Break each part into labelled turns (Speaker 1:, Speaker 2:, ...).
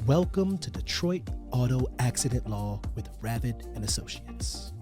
Speaker 1: Welcome to Detroit Auto Accident Law with Ravid and Associates.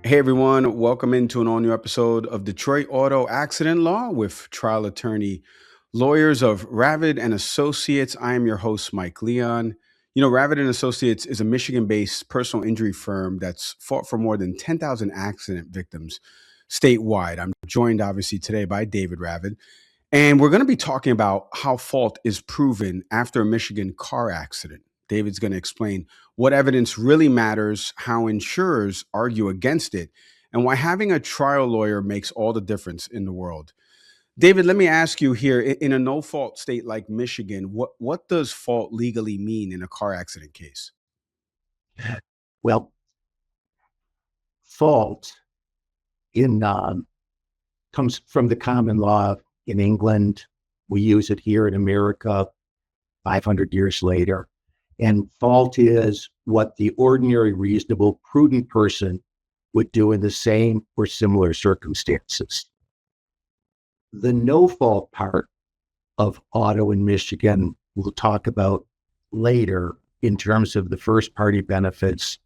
Speaker 2: Hey everyone, welcome into an all-new episode of Detroit Auto Accident Law with trial attorney lawyers of Ravid and Associates. I am your host, Mike Leon. You know, Ravid and Associates is a Michigan-based personal injury firm that's fought for more than 10,000 accident victims statewide. I'm joined obviously today by David Ravid, and we're going to be talking about how fault is proven after a Michigan car accident. David's going to explain what evidence really matters, how insurers argue against it, and why having a trial lawyer makes all the difference in the world. David, let me ask you here, in a no-fault state like Michigan, what does fault legally mean in a car accident case?
Speaker 3: Well, fault comes from the common law in England. We use it here in America 500 years later. And fault is what the ordinary, reasonable, prudent person would do in the same or similar circumstances. The no-fault part of auto in Michigan we'll talk about later in terms of the first-party benefits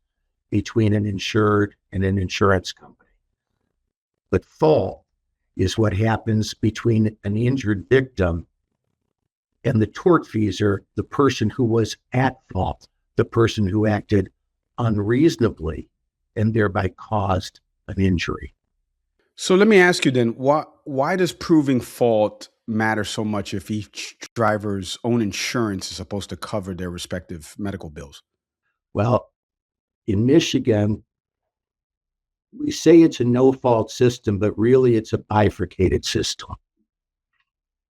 Speaker 3: between an insured and an insurance company. But fault is what happens between an injured victim and the tortfeasor, the person who was at fault, the person who acted unreasonably and thereby caused an injury.
Speaker 2: So let me ask you then, why does proving fault matter so much if each driver's own insurance is supposed to cover their respective medical bills?
Speaker 3: Well, in Michigan, we say it's a no-fault system, but really it's a bifurcated system.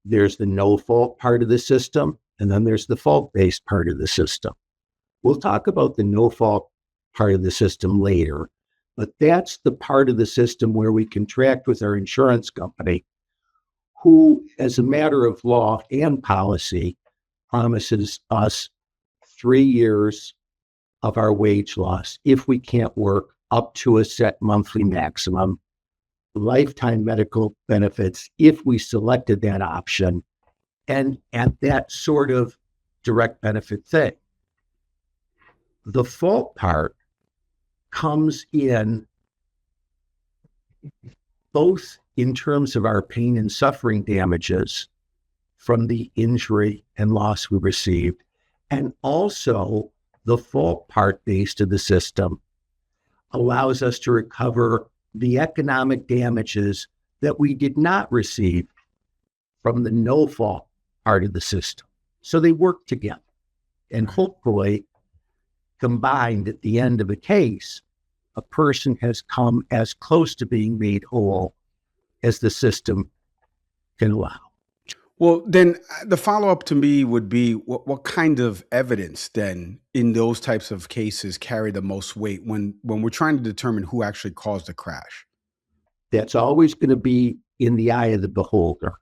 Speaker 3: There's the no-fault part of the system, and then there's the fault-based part of the system. We'll talk about the no-fault part of the system later, but that's the part of the system where we contract with our insurance company, who, as a matter of law and policy, promises us 3 years of our wage loss if we can't work up to a set monthly maximum, lifetime medical benefits if we selected that option, and at that sort of direct benefit thing. The fault part comes in both in terms of our pain and suffering damages from the injury and loss we received, and also the fault part based of the system allows us to recover the economic damages that we did not receive from the no-fault part of the system. So they work together, and hopefully combined at the end of a case, a person has come as close to being made whole as the system can allow.
Speaker 2: Well, then the follow-up to me would be, what kind of evidence then in those types of cases carry the most weight when we're trying to determine who actually caused the crash?
Speaker 3: That's always going to be in the eye of the beholder.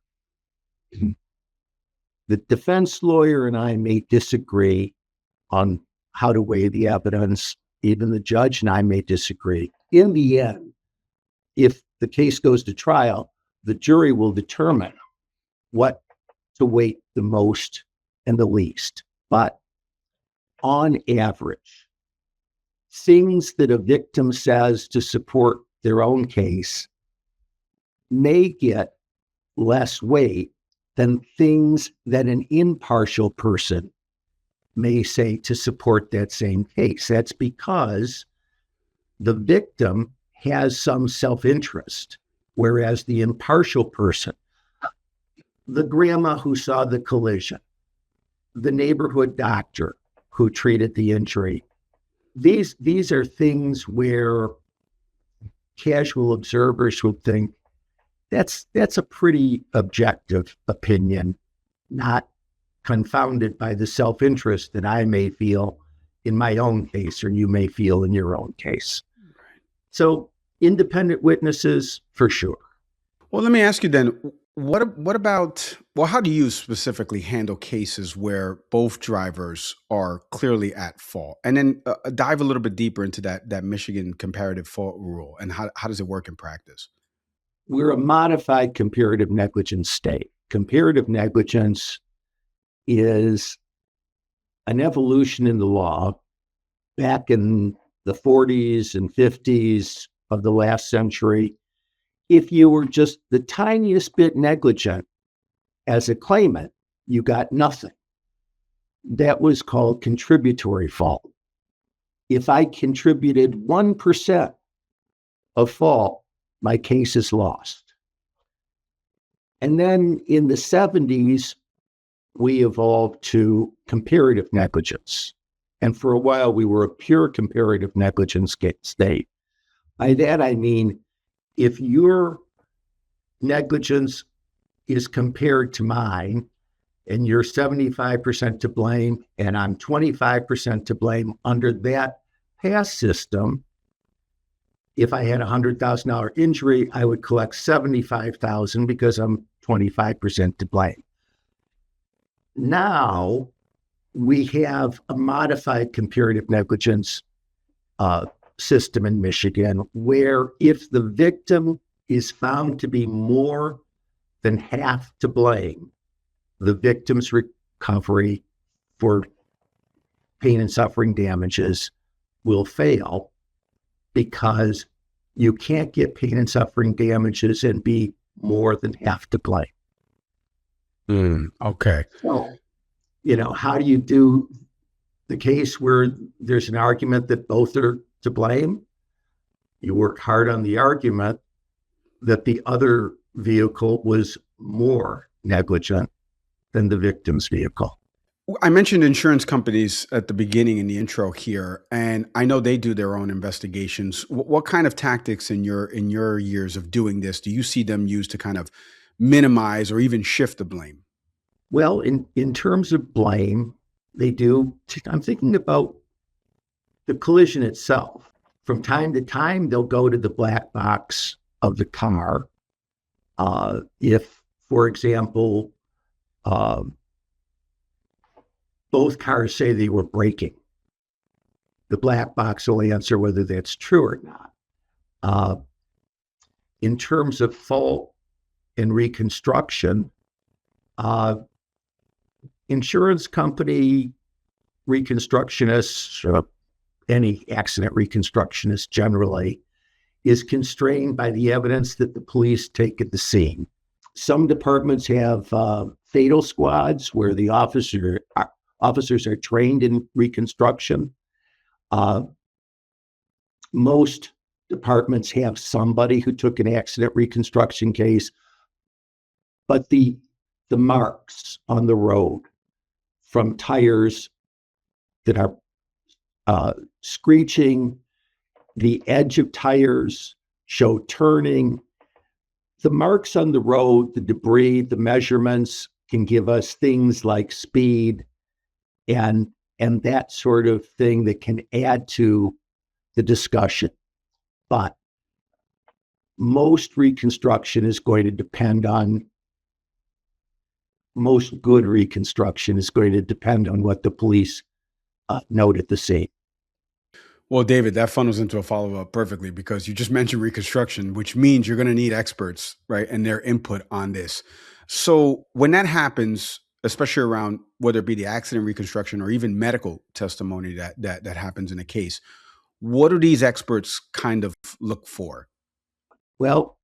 Speaker 3: The defense lawyer and I may disagree on how to weigh the evidence. Even the judge and I may disagree. In the end, if the case goes to trial, the jury will determine what to weight the most and the least. But on average, things that a victim says to support their own case may get less weight than things that an impartial person may say to support that same case. That's because the victim has some self-interest, whereas the impartial person, the grandma who saw the collision, the neighborhood doctor who treated the injury, these are things where casual observers would think that's a pretty objective opinion, not confounded by the self-interest that I may feel in my own case or you may feel in your own case. So independent witnesses, for sure.
Speaker 2: Well, let me ask you then, what about, how do you specifically handle cases where both drivers are clearly at fault? And then dive a little bit deeper into that Michigan comparative fault rule and how does it work in practice?
Speaker 3: We're a modified comparative negligence state. Comparative negligence is an evolution in the law back in the 40s and 50s of the last century. If you were just the tiniest bit negligent as a claimant, you got nothing. That was called contributory fault. If I contributed 1% of fault, my case is lost. And then in the 70s, we evolved to comparative negligence. And for a while, we were a pure comparative negligence state. By that, I mean, if your negligence is compared to mine, and you're 75% to blame, and I'm 25% to blame under that past system, if I had a $100,000 injury, I would collect $75,000 because I'm 25% to blame. Now we have a modified comparative negligence system in Michigan, where if the victim is found to be more than half to blame, the victim's recovery for pain and suffering damages will fail, because you can't get pain and suffering damages and be more than half to blame.
Speaker 2: Okay.
Speaker 3: So, how do you do the case where there's an argument that both are to blame? You work hard on the argument that the other vehicle was more negligent than the victim's vehicle.
Speaker 2: I mentioned insurance companies at the beginning in the intro here, and I know they do their own investigations. What kind of tactics in your years of doing this do you see them use to kind of minimize or even shift the blame?
Speaker 3: Well, in terms of blame, they do. I'm thinking about the collision itself. From time to time, they'll go to the black box of the car. If, for example, both cars say they were braking, the black box will answer whether that's true or not. In terms of fault and reconstruction, insurance company reconstructionists, any accident reconstructionist generally, is constrained by the evidence that the police take at the scene. Some departments have fatal squads where the officers are trained in reconstruction. Most departments have somebody who took an accident reconstruction case, but the marks on the road from tires that are screeching, the edge of tires show turning. The marks on the road, the debris, the measurements can give us things like speed and that sort of thing that can add to the discussion. But most reconstruction is going to depend on, most good reconstruction is going to depend on what the police note at the scene.
Speaker 2: Well, David, that funnels into a follow-up perfectly, because you just mentioned reconstruction, which means you're going to need experts, right, and their input on this. So when that happens, especially around whether it be the accident reconstruction or even medical testimony that happens in a case, what do these experts kind of look for?
Speaker 3: Well,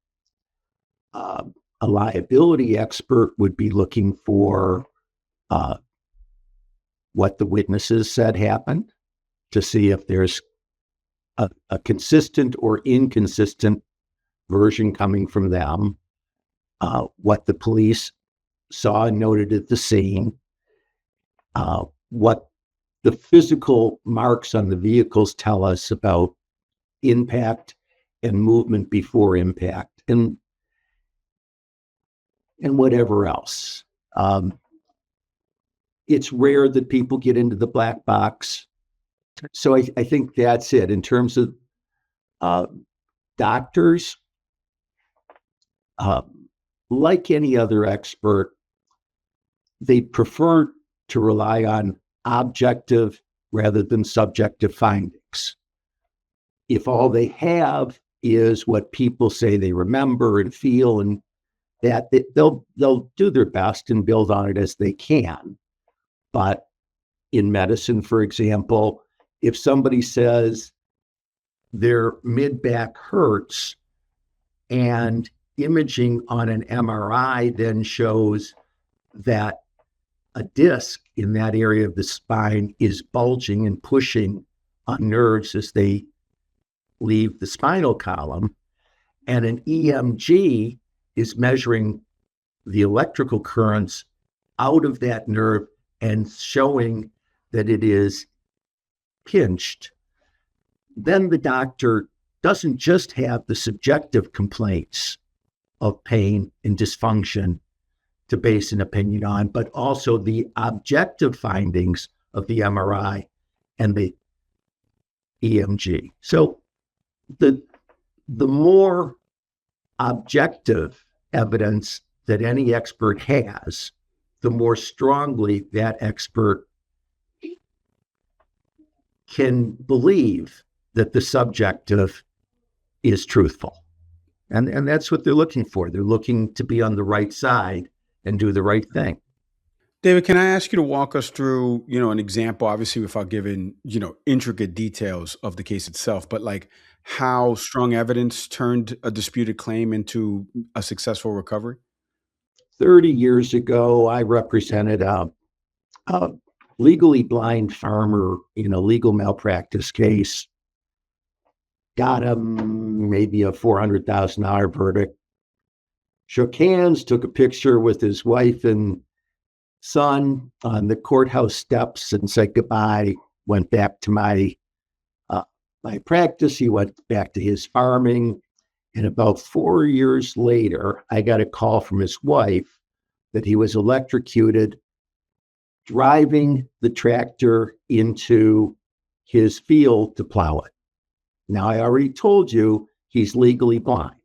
Speaker 3: a liability expert would be looking for what the witnesses said happened, to see if there's a consistent or inconsistent version coming from them, what the police saw and noted at the scene, what the physical marks on the vehicles tell us about impact and movement before impact, and whatever else. It's rare that people get into the black box. So I think that's it. In terms of doctors, like any other expert, they prefer to rely on objective rather than subjective findings. If all they have is what people say they remember and feel, and that they'll do their best and build on it as they can. But in medicine, for example, if somebody says their mid-back hurts and imaging on an MRI then shows that a disc in that area of the spine is bulging and pushing on nerves as they leave the spinal column, and an EMG is measuring the electrical currents out of that nerve and showing that it is pinched, then the doctor doesn't just have the subjective complaints of pain and dysfunction to base an opinion on, but also the objective findings of the MRI and the EMG. So the more objective evidence that any expert has, the more strongly that expert can believe that the subjective is truthful. And that's what they're looking for. They're looking to be on the right side and do the right thing.
Speaker 2: David, can I ask you to walk us through, an example, obviously without giving, intricate details of the case itself, but like how strong evidence turned a disputed claim into a successful recovery?
Speaker 3: 30 years ago, I represented a legally blind farmer in a legal malpractice case. Got him maybe a $400,000 verdict. Shook hands, took a picture with his wife and son on the courthouse steps and said goodbye. Went back to my practice. He went back to his farming. And about 4 years later, I got a call from his wife that he was electrocuted driving the tractor into his field to plow it. Now, I already told you he's legally blind.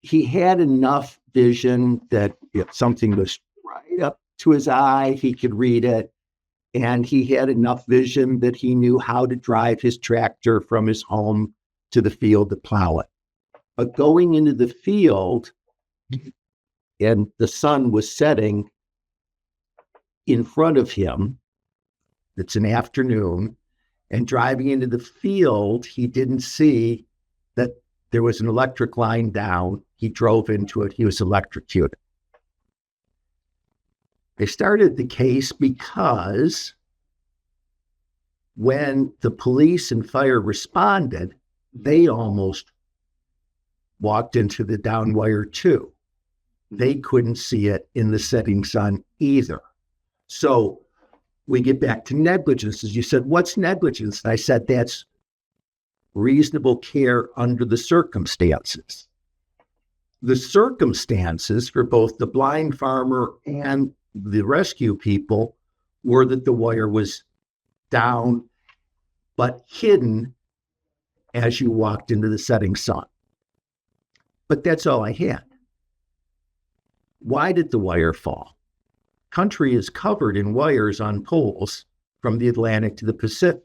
Speaker 3: He had enough vision that if something was right up to his eye, he could read it. And he had enough vision that he knew how to drive his tractor from his home to the field to plow it. But going into the field, and the sun was setting in front of him, it's an afternoon, and driving into the field, he didn't see that there was an electric line down. He drove into it. He was electrocuted. They started the case because when the police and fire responded, they almost walked into the down wire too. They couldn't see it in the setting sun either. So we get back to negligence. As you said, what's negligence? And I said, that's reasonable care under the circumstances. The circumstances for both the blind farmer and the rescue people were that the wire was down, but hidden as you walked into the setting sun. But that's all I had. Why did the wire fall? Country is covered in wires on poles from the Atlantic to the Pacific.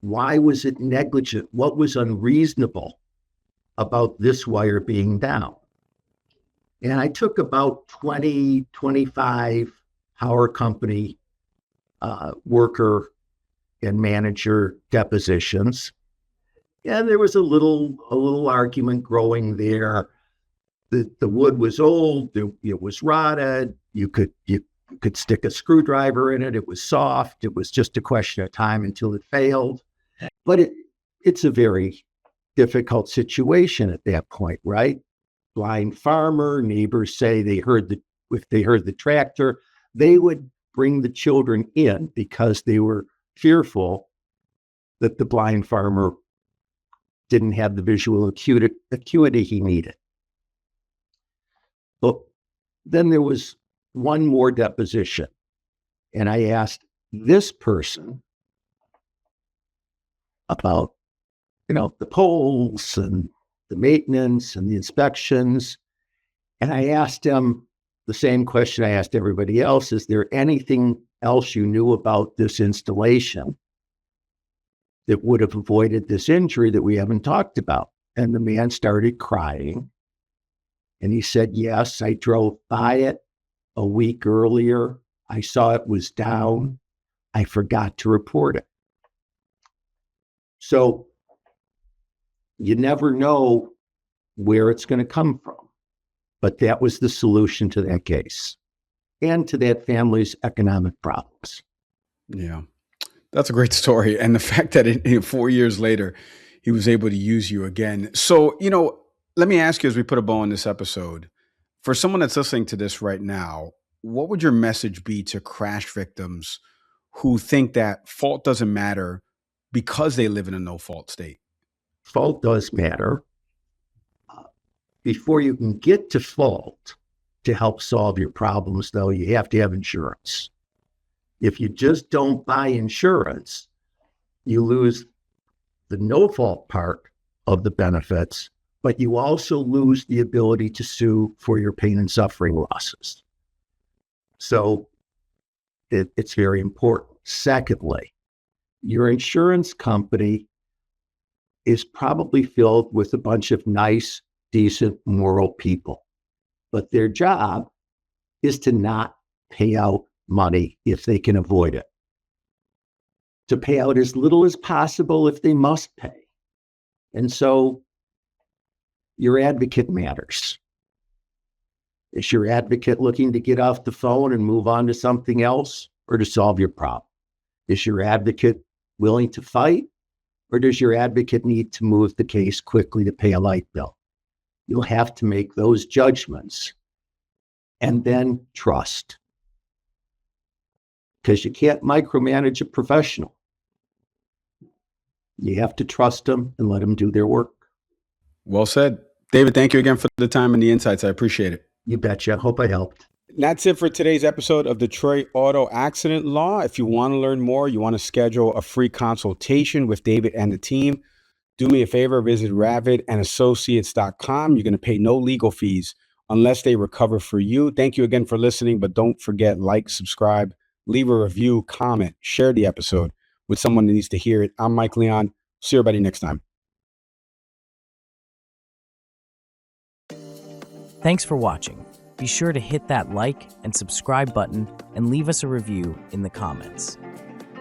Speaker 3: Why was it negligent? What was unreasonable about this wire being down? And I took about 20, 25 power company worker and manager depositions. And there was a little argument growing there. The wood was old, it was rotted, you could stick a screwdriver in it, it was soft, it was just a question of time until it failed. But it's a very difficult situation at that point, right? Blind farmer, neighbors say if they heard the tractor, they would bring the children in because they were fearful that the blind farmer didn't have the visual acuity he needed. But then there was one more deposition, and I asked this person about, the poles and the maintenance and the inspections. And I asked him the same question I asked everybody else: is there anything else you knew about this installation that would have avoided this injury that we haven't talked about? And the man started crying. And he said, yes, I drove by it a week earlier I saw it was down. I forgot to report it. So you never know where it's going to come from. But that was the solution to that case and to that family's economic problems.
Speaker 2: Yeah, that's a great story. And the fact that 4 years later, he was able to use you again. So, let me ask you as we put a bow on this episode, for someone that's listening to this right now, what would your message be to crash victims who think that fault doesn't matter because they live in a no fault state?
Speaker 3: Fault does matter. Before you can get to fault to help solve your problems, though, you have to have insurance. If you just don't buy insurance, you lose the no fault part of the benefits, but you also lose the ability to sue for your pain and suffering losses. So it's very important. Secondly, your insurance company is probably filled with a bunch of nice, decent, moral people. But their job is to not pay out money if they can avoid it. To pay out as little as possible if they must pay. And so your advocate matters. Is your advocate looking to get off the phone and move on to something else or to solve your problem? Is your advocate willing to fight, or does your advocate need to move the case quickly to pay a light bill? You'll have to make those judgments. And then trust. Because you can't micromanage a professional. You have to trust them and let them do their work.
Speaker 2: Well said. David, thank you again for the time and the insights. I appreciate it.
Speaker 3: You betcha. Hope I helped.
Speaker 2: That's it for today's episode of Detroit Auto Accident Law. If you want to learn more, you want to schedule a free consultation with David and the team, do me a favor, visit ravidandassociates.com. You're going to pay no legal fees unless they recover for you. Thank you again for listening, but don't forget, like, subscribe, leave a review, comment, share the episode with someone that needs to hear it. I'm Mike Leon. See everybody next time.
Speaker 4: Thanks for watching. Be sure to hit that like and subscribe button and leave us a review in the comments.